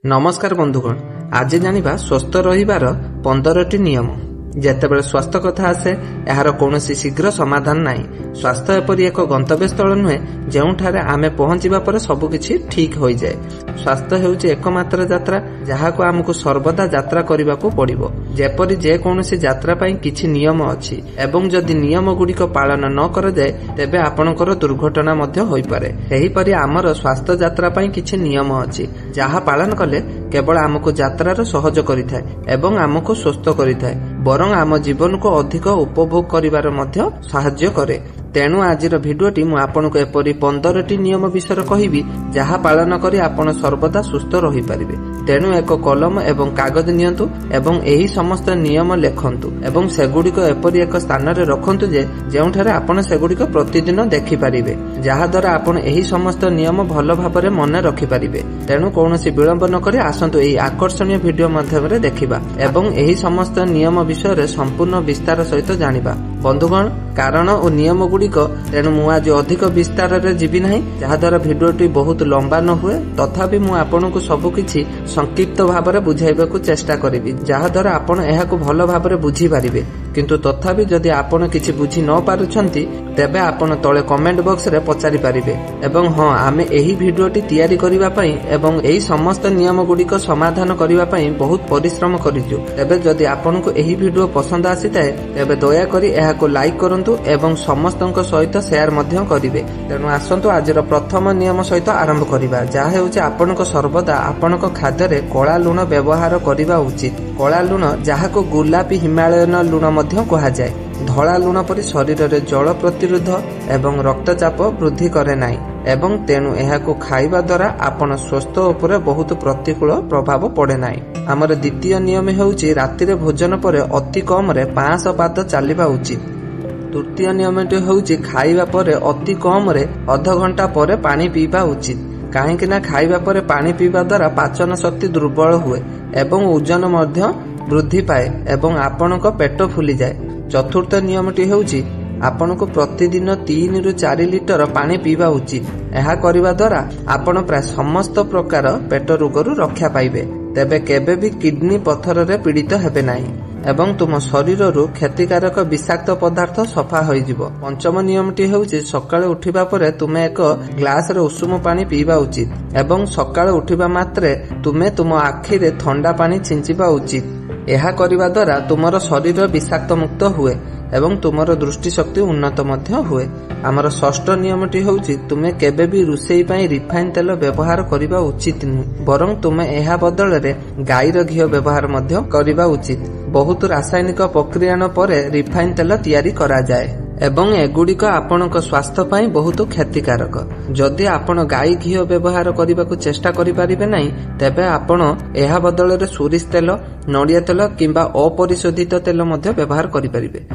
नमस्कार बंधुगण, आज जानिबा स्वस्थ रहिबार 15टी नियम। जेतेबेले स्वास्थ्य कथा आसे यार कौनसी शीघ्र समाधान नाही। स्वास्थ्य एपरी एक गंतव्य स्थल नुहे जेउठारे आमे पहुंचिबा परे सब किछि ठीक होई जाय। स्वास्थ्य हेउछि एकमात्र यात्रा जहाको आमको सर्वदा यात्रा करिबाको पड़िबो। जेपरी जे कौनसी यात्रा पई किछि नियम अछि एवं जदि नियम गुडीको पालन न कर जाय तेबे आपनकर दुर्घटना मध्य होई पारे। एही परी आमर स्वास्थ्य यात्रा पई किछि नियम अछि जहा पालन कले केवल आमको यात्रार सहज करिथाय एवं आमको स्वस्थ करिथाय, बरং आम जीवन को अधिक उपभोग करिवार मध्य साहाय्य करे। तेणु आजिर भिडियोटी मु आपनको एपरी 15टी नियम विषय कहिबी जहा पालन करी आपण सर्वदा सुस्थ रहि पारिबे। तेणु एक कलम एवं कागज नियंतु एवं एही समस्त नियम लेखंतु एवं सेगुडीको एपरी एक स्थान रे रखंतु जे जेउठारे आपण सेगुडीको प्रतिदिन देखि पारिबे, जहा द्वारा आपण एही समस्त नियम भलो भाबरे मने रखि पारिबे। तेणु कोनोसी विलंब न करी आसंतु एही आकर्षणीय भिडियो माध्यमरे देखिबा एवं एही समस्त नियम विषय रे संपूर्ण विस्तार सहित जानिबा। बंधुगण, कारण और नियम गुड़िक तेणु मु आज अधिक विस्तार रे जीवी नाही, जहा द्वारा भिडियोटी बहुत लंबा न हुए। तथापि मु आपनकु सब किछि संक्षिप्त भाबरे बुझाइबाकू चेष्टा करिबी, जहा द्वारा आपण एहाकू भलो भाबरे बुझी पारिबे। किंतु तथापि जदि आपण किछि बुझी न पारुछंती तेबे आपण तळे कमेंट बॉक्स रे पचारि पारिबे एवं हां आमे एही भिडियोटी तयारी करिबा पई एवं एही समस्त नियम गुड़िक समाधान करिबा पई बहुत परिश्रम करिजु। तेबे जदि आपनकु एही भिडियो पसंद आसीताए तेबे दया करी एहाकू लाइक करंतु एवं समस्तक सहित शेयर मध्य करिवे। तेणु आसंतु आजिर प्रथम नियम सहित आरंभ करिबा, जहा हेउछि आपनक सर्वदा आपनक खाद्य रे कला लूण व्यवहार करिबा उचित। कला लूण जहाको गुलापी हिमालयन लूण मध्य कहा जाय। धला लूण परि शरीर रे जल प्रतिरोध एवं रक्तचाप वृद्धि करे नाही एवं तेणु एहाकू खाइबा द्वारा आपण स्वस्थ उपरे बहुत प्रतिकूल प्रभाव पड़े नाही। हमर द्वितीय नियम हेउछि राति रे भोजन परे अति कम रे 500 पाद चलिबा उचित। तृतीय नियमटी हेउछि खाइबा परे अति कम रे आधा घंटा परे पानी पीबा उचित। काहेकि ना खाइबा परे पानी पीबा द्वारा पाचन शक्ति दुर्बल हुए एवं ओजन मध्य वृद्धि पाए एवं आपणक पेट फुली जाए। चतुर्थ नियमटी हेउछि आपनको प्रतिदिन 3 ରୁ 4 लिटर पानी पीबा उचित। एहा करिबा द्वारा आपण प्राय समस्त प्रकार पेट रोगरु रक्षा पाइबे, तेबे केबे भी किडनी पत्थर रे पीड़ित हेबे नाही एवं तुम शरीर रु क्षतिकारक विषाक्त पदार्थ सफा होई जिवो। पंचम नियमटी हेउछि सकाळे उठिबा परे तुमे एक ग्लास रे उषुम पानी पीबा उचित एवं सकाळे उठिबा मात्रे तुमे तुम आखि रे ठंडा पानी छिंचिबा उचित। एहा करिबा द्वारा तुमर शरीर विषाक्त मुक्त हुए एवं तुमर दृष्टि शक्ति उन्नत मध्य हुए। आमर षष्ठ नियमटी हेउछि तुमे केबे भी रुसेई पई रिफाइन तेल व्यवहार करिबा उचित नुहे, बरं तुमे एहा बदल रे गाईर घिओ व्यवहार मध्य करिबा उचित। बहुत रासायनिक प्रक्रिया परे रिफाइन तेल तैयारी करा जाए एवं एगुड़िक आपणक स्वास्थ्य पई बहुत क्षतिकारक। जदि आपण गाई घिओ व्यवहार करबाकू चेष्टा करि पारिबे नाही तेबे आपण एहा बदल रे सोरिष तेल, नडिया तेल किंबा अपरिशोधित तेल मध्य व्यवहार करि पारिबे।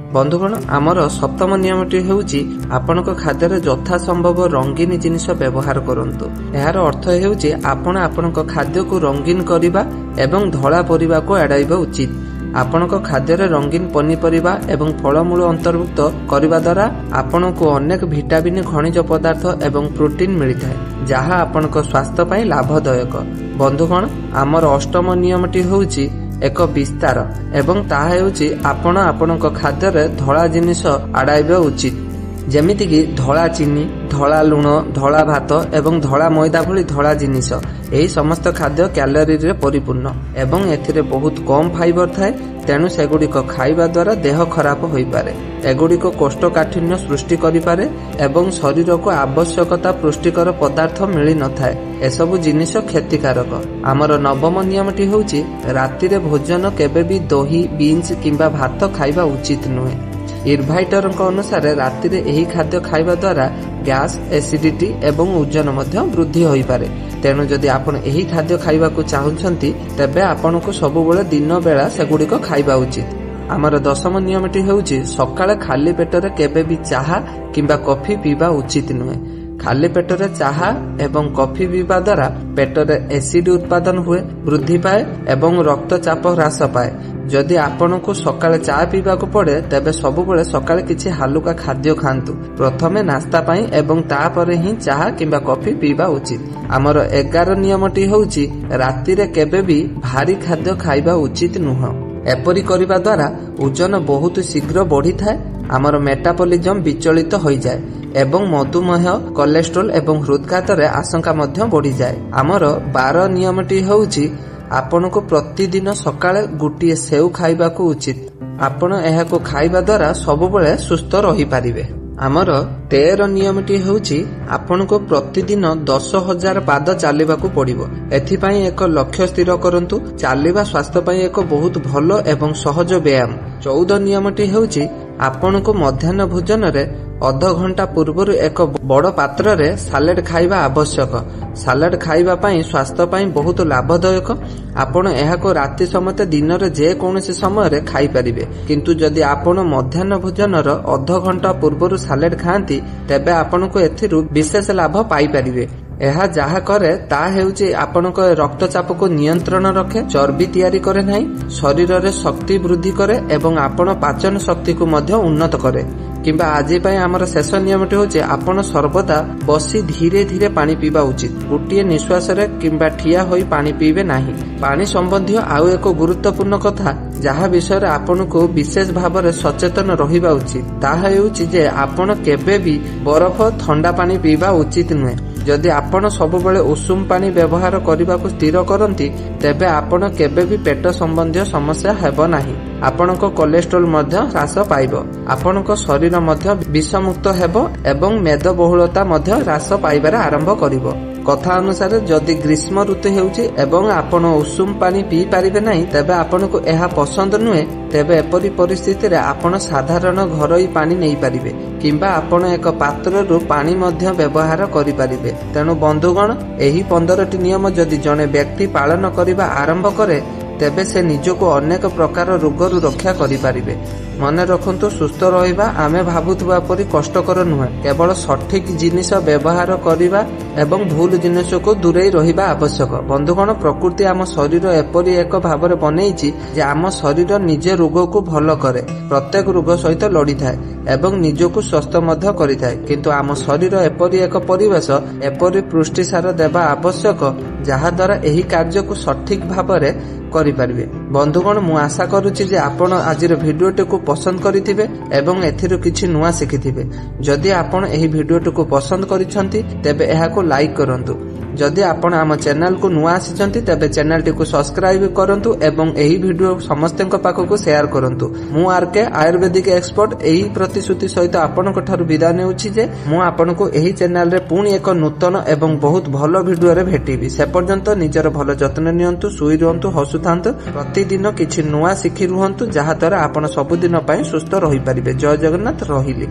बंधुगण, आमर सप्तम नियमटी हेउछि आपणक खाद्य रे यथा संभव रंगीन जिनिस व्यवहार करंतु। एहार अर्थ हेउछि आपण आपणक खाद्य को रंगीन करिबा एवं धला परिबा को एडाइबा उचित। आपणक खाद्य रे रंगीन पनीपरिबा एवं फलमूल अंतर्भुक्त करिबा द्वारा आपणको अनेक विटामिन, खनिज पदार्थ एवं प्रोटीन मिलिथाय, जहा आपणक स्वास्थ्य पई लाभदायक। बंधुगण, आमर अष्टम नियमटी हेउछि एक विस्तार एवं ताहा हेउछि आपण आपणक खाद्य रे धला जिनिस आडाइबा उचित, जेमिति कि धला चीनी, धला लूण, धला भात एवं धला मैदा भली धला जिनिस। एही समस्त खाद्य कैलोरी रे परिपूर्ण एवं एथिरे बहुत कम फाइबर थाए, तेणु सेगुड़िक खाइबा द्वारा देह खराब होई पारे। एगुड़िक कोष्ठकाठिन्य सृष्टि करि पारे एवं शरीर को आवश्यकता पुष्टिकर पदार्थ मिली न थाए। एसबु जिनिस क्षतिकारक। आमर नवम नियमटी हेउछि राति रे भोजन केबे भी दही, बीन्स किंबा भात खाइबा उचित नुहे। इरभाइटर अनुसार राति रे एही खाद्य खाइबा द्वारा गैस, एसिडिटी एवं ओजन मध्य वृद्धि होई पारे। तेणु जदि आपण एही खाद्य खाइबाकू चाहुछंती तेबे आपणकू सबुबेले दिन बेला सेगुड़िक खाइबा उचित। आमर दशम नियमटी हेउछि सकाळे खाली पेटरे केबे भी चाहा किंबा कॉफी पीबा उचित नुहे। खाली पेटरे चाहा एवं कॉफी पीवा द्वारा पेटरे एसिड उत्पादन हुए, वृद्धि पाए एवं रक्तचाप ह्रास पाए। जदि आपनकु सकाळे चा पीवाकु पड़े तेबे सबुबेले सकाळे किछि हालुका खाद्य खांतु। प्रथमे नास्ता पई एवं तापरे ही चाहा किंबा कॉफी पीवा उचित। आमर 11 नियमटी होउची रातिरे केबे भी भारी खाद्य खाइबा उचित नुह। एपरि करिबा द्वारा ओजन बहुत शीघ्र बढ़ी थाए, आमर मेटाबॉलिज्म विचलित होई जाए एवं मधुमेह, कोलेस्ट्रोल एवं हृदघात रे आशंका मध्य बढ़ी जाए। आमर 12 नियमटी होउची आपनको प्रतिदिन सकाळे गुटिए सेउ खाइबाकू उचित। आपण एहाको खाइबा द्वारा सबुबेले सुस्थ रही पारिबे। आमर 13 नियमटी होउची आपनको प्रतिदिन 10,000 पाद चालिबाकू पड़िबो। एथिपाई एक लक्ष्य स्थिर करंतु। चालिबा स्वास्थ्य पई एक बहुत भलो एवं सहज व्यायाम। 14 नियमटी होउची आपनको मध्याह्न भोजन रे अध घंटा पूर्व एक बड़ पात्र रे सालेड खाइबा आवश्यक। सालेड खाइबा पई स्वास्थ्य पई बहुत लाभदायक। आपण एहाको राति समेत दिन रे जे कोनोसी समय रे खाइ परिबे, किंतु जदि आपण मध्याह्न भोजन रो अध घंटा पूर्व सालेड खांती तेबे आपनको एथिरु विशेष लाभ पाई परिबे। एहा जहा करे ता हेउची आपनको रक्तचाप को नियंत्रण रखे, चर्बी तैयारी करे नाही, शरीर रे शक्ति वृद्धि करे एवं आपण पाचन शक्ति को मध्य उन्नत करे। किंबा आजि पई हमर शेष नियमटी होचे आपण सर्वदा बसी धीरे धीरे पानी पीबा उचित। गोटिए निश्वास रे किंबा ठिया होई पानी पीबे नाही। पानी संबंधी आउ एक गुरुत्वपूर्ण कथा जहा विषय रे आपनको विशेष भाव रे सचेतन रहिबा उचित ताहा हेउची जे आपण केबे भी बरफ ठंडा पानी पीबा उचित नुहे। जदि आपण सबुबेले उषुम पानी व्यवहार करबाकू स्थिर करंती तेबे आपण केबे भी पेट संबंधी समस्या हेबो नाही। आपनको कोलेस्ट्रोल मध्य ह्रास पाइबो, आपनको शरीर मध्य विषमुक्त हेबो एवं मेदबहुलता मध्य ह्रास पाइबार आरंभ करिवो। कथा अनुसार जदि ग्रीष्म ऋतु हेउची एवं आपण उषुम पानी पी पारिबे नाही तेबे आपनको एहा पसंद नुहे, तेबे एपरि परिस्थिति रे आपण साधारण घरोई पानी नै पारिबे किंबा आपण एक पात्र रु पानी मध्य व्यवहार करि पारिबे। तेनु बंधुगण एही 15टी नियम जदि जने व्यक्ति पालन करिबा आरंभ करे तेबे से निजको अनेक प्रकार रोगरु रक्षा करि पारिबे। मने रखंतु सुस्थ रहिबा आमे भाबुथबा परि कष्टकर नुहे। केवल सठिक जिनिस व्यवहार करिबा एवं भूल जिनिस को दूरेई रहिबा आवश्यक। बंधुगण प्रकृति आम शरीर एपरि एक भाव रे बनैछि जे आम शरीर निजे रोग को भल करे, प्रत्येक रोग सहित लड़ी थाए एवं निजको स्वस्थ मध्य करिथाए। किंतु आम शरीर एपरि एक परिवेश एपरि पुष्टिसार देबा आवश्यक जहा द्वारा एही कार्य को सठिक भाव रे करि पारिबे। बंधुगण मु आशा करूछि जे आपण आजिर भिडियोटी को पसंद करिथिबे एवं एथिरु किछि नुवा सिखिथिबे। जदि आपण एही भिडियोटी को पसंद करिसंती तेबे एहाको लाइक करंतु। जदि आपण आम चैनल को नुआ आसिचंती तेबे चैनल टी को सब्सक्राइब करंतु एवं एही भिडियो समस्तक पाखको शेयर करंतु। मु आरके आयुर्वेदिक एक्सपर्ट एही प्रतिश्रुति सहित आपनक ठारु विदा नेउछि जे मु आपनको एही चैनल रे पुणी एक नूतन एवं बहुत भलो भिडियो रे भेटिबी। से पर्यंत निजर भलो जत्न नियंतु, सुई रहंतु, हसुथांतु, प्रतिदिन किछि नुआ सिखि रुहंतु जहा द्वारा आपण सबुदिन पई सुस्थ रहि पारिबे। जय जगन्नाथ। रहिली।